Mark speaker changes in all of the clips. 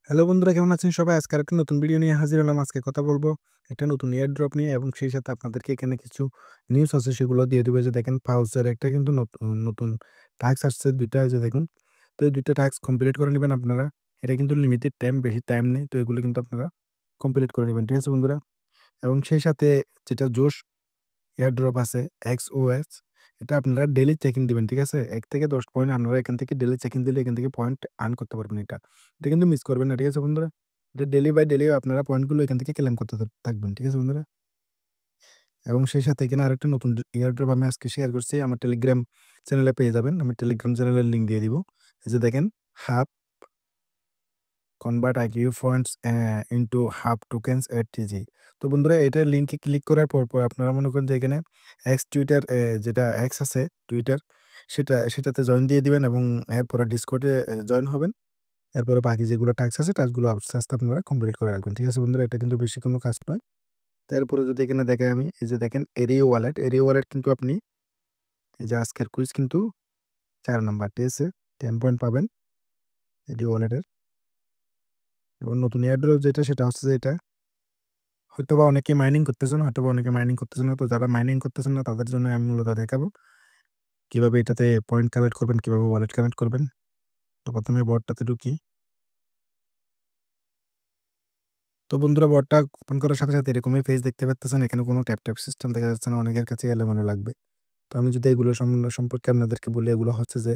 Speaker 1: Hello বন্ধুরা, কেমন আছেন সবাই? আজকে আরেকটা নতুন ভিডিও নিয়ে হাজির হলাম। আজকে কথা বলবো একটা নতুন এয়ার ড্রপ নিয়ে এবং সেই সাথে আপনাদেরকে এখানে কিছু নিউজ আছে সেগুলো দিয়ে দেবো। যে দেখেন পাউচের একটা কিন্তু নতুন টাস্ক আসছে ২ টা, এই যে দেখুন। তো এই ২ টা টাস্ক কমপ্লিট করে নিবেন আপনারা। এটা কিন্তু লিমিটেড টাইম, বেশি টাইম নেই। তো এগুলো কিন্তু আপনারা কমপ্লিট করে নিবেন। ঠিক আছে বন্ধুরা? এবং সেই সাথে যেটা জোশ এয়ারড্রপ আছে XOS, এটা আপনারা ডেইলি চেক-ইন দিবেন। ঠিক আছে? ১ থেকে ১০ পয়েন্ট আপনারা এখান থেকে ডেইলি চেক-ইন দিলে এখান থেকে পয়েন্ট আর্ন করতে পারবেন এটা। এটা কিন্তু মিস করবেন না। ঠিক আছে বন্ধুরা? এটা ডেইলি বাই ডেইলি আপনারা পয়েন্টগুলো এখান থেকে ক্লেম করতে থাকবেন। ঠিক আছে বন্ধুরা? এবং সেই সাথে এখানে আরেকটা নতুন এয়ারড্রপ আমি আজকে শেয়ার করছি। আমার টেলিগ্রাম চ্যানেলে পেয়ে যাবেন। আমি টেলিগ্রাম চ্যানেলের লিঙ্ক দিয়ে দিব। এই যে দেখেন, hub convert IQ points into hub tokens ATG। তো বন্ধুরা, এটার লিংকে ক্লিক করার পর আপনারা মনে করেন যে এখানে টুইটার, যেটা এক্স আছে টুইটার, সেটাতে জয়েন দিয়ে দিবেন এবং এরপরে ডিসকর্ডে জয়েন হবেন। এরপরে বাকি যেগুলো টাস্ক আছে টাস্কগুলো আস্তে, আস্তে আপনারা কমপ্লিট করে রাখবেন। ঠিক আছে বন্ধুরা? এটা কিন্তু বেশি কোনো কাজ নয়। তারপরে যদি এখানে দেখাই আমি, এই যে দেখেন এরিও ওয়ালেট কিন্তু আপনি, এই যে আজকের কুইজ কিন্তু ৪ নাম্বার। ঠিক আছে? 10 পয়েন্ট পাবেন এরিও ওয়ালেটের। এবং নতুন এয়ারড্রপ যেটা সেটা হচ্ছে যে এটা হয়তোবা অনেকে মাইনিং করতেছেন, হয়তোবা অনেকে মাইনিং করতেছেন না। তো যারা মাইনিং করতেছেন না তাদের জন্য আমি মূলত দেখাবো কিভাবে এটাতে পয়েন্ট কালেক্ট করবেন, কিভাবে ওয়ালেট কানেক্ট করবেন। তো ১ম এ বটটাতে ঢুকি। তো বন্ধুরা, বটটা ওপেন করার সাথে, সাথে এরকমই পেজ দেখতে পারতেছেন। এখানে কোনো ট্যাপ সিস্টেম দেখা যাচ্ছে না। অনেকের কাছে এলোমেলো লাগবে। তো আমি যদি এগুলো সম্পর্কে আপনাদেরকে বলি, এগুলো হচ্ছে যে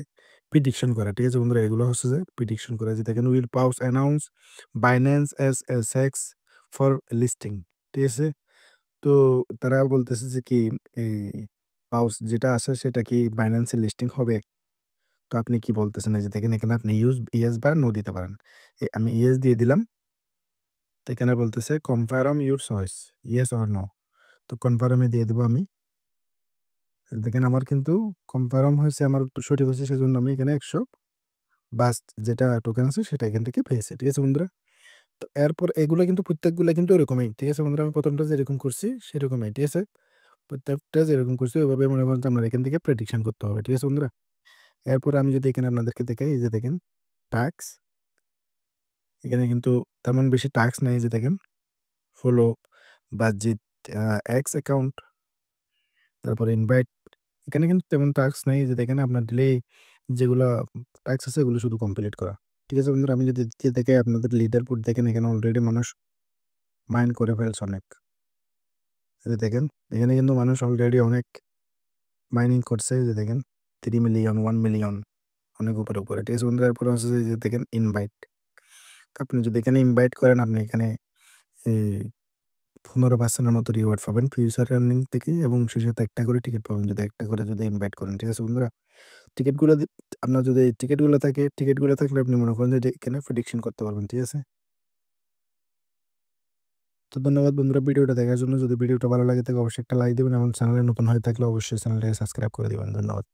Speaker 1: প্রিডিকশন করা। ঠিক আছে বন্ধুরা? এগুলো হচ্ছে যে প্রিডিকশন করা। যে দেখেন, will pause announce Binance S A sex for listing. ঠিক আছে? তো তারা বলতেছে যে কি, এই পাউচ যেটা আছে সেটা কি বাইন্যান্সে লিস্টিং হবে? তো আপনি কি বলতেছেন? এই যে দেখেন, এখানে আপনি ইয়েস বা নো দিতে পারেন। আমি ইয়েস দিয়ে দিলাম। তো এখানে বলতেছে confirm your choice, yes or no. তো কনফার্ম এ দিয়ে দেব আমি। দেখেন আমার কিন্তু কনফার্ম হয়েছে, আমার উত্তর সঠিক হয়েছে, সেজন্য আমি এখানে ১০০ বাস্ট যেটা টোকেন আছে সেটা এখান থেকে পেয়েছি। ঠিক আছে বন্ধুরা? তো এরপর এগুলো কিন্তু প্রত্যেকগুলা কিন্তু এরকমই। ঠিক আছে বন্ধুরা? আমি ১ম টা যেরকম করছি সেরকমই। ঠিক আছে? প্রত্যেকটা যেরকম করছি ওইভাবে মনে করেন যে আপনার এখান থেকে প্রেডিকশন করতে হবে। ঠিক আছে বন্ধুরা? এরপরে আমি যদি এখানে আপনাদেরকে দেখাই, এই যে দেখেন টাস্ক, এখানে কিন্তু তেমন বেশি টাস্ক নাই। এই যে দেখেন, ফলো, বাজেট, এক্স অ্যাকাউন্ট, তারপরে ইনভাইট। এখানে কিন্তু তেমন টাস্ক নাই। এই যে দেখেন, আপনার ডেইলি যেগুলা টাস্ক আছে এগুলো শুধু কমপ্লিট করা। ঠিক আছে বন্ধুরা? আমি যদি দেখাই আপনাদের লিডার বোর্ড, দেখেন এখানে অলরেডি মানুষ মাইন্ড করে ফেলছে অনেক। এই যে দেখেন, এখানে কিন্তু মানুষ অলরেডি অনেক মাইনিং করছে। এই যে দেখেন, 3 মিলিয়ন, 1 মিলিয়ন, অনেক উপরে। ঠিক আছে বন্ধুরা? এরপরে হচ্ছে যে দেখেন ইনভাইট। আপনি যদি এখানে ইনভাইট করেন, আপনি এখানে এই ১৫% এর মতো রিওয়ার্ড পাবেন ফিউচার আর্নিং থেকে এবং সেই সাথে একটা করে টিকেট পাবেন যদি একটা করে যদি ইনভাইট করেন। ঠিক আছে বন্ধুরা? টিকেটগুলো দি আপনার যদি টিকেটগুলো থাকলে আপনি মনে করেন যে এখানে প্রেডিকশন করতে পারবেন। ঠিক আছে? তো ধন্যবাদ বন্ধুরা ভিডিওটা দেখার জন্য। যদি ভিডিওটা ভালো লাগে থাকে অবশ্যই একটা লাইক দিবেন এবং চ্যানেলে নতুন হয়ে থাকলে অবশ্যই চ্যানেলটাকে সাবস্ক্রাইব করে দিবেন। ধন্যবাদ।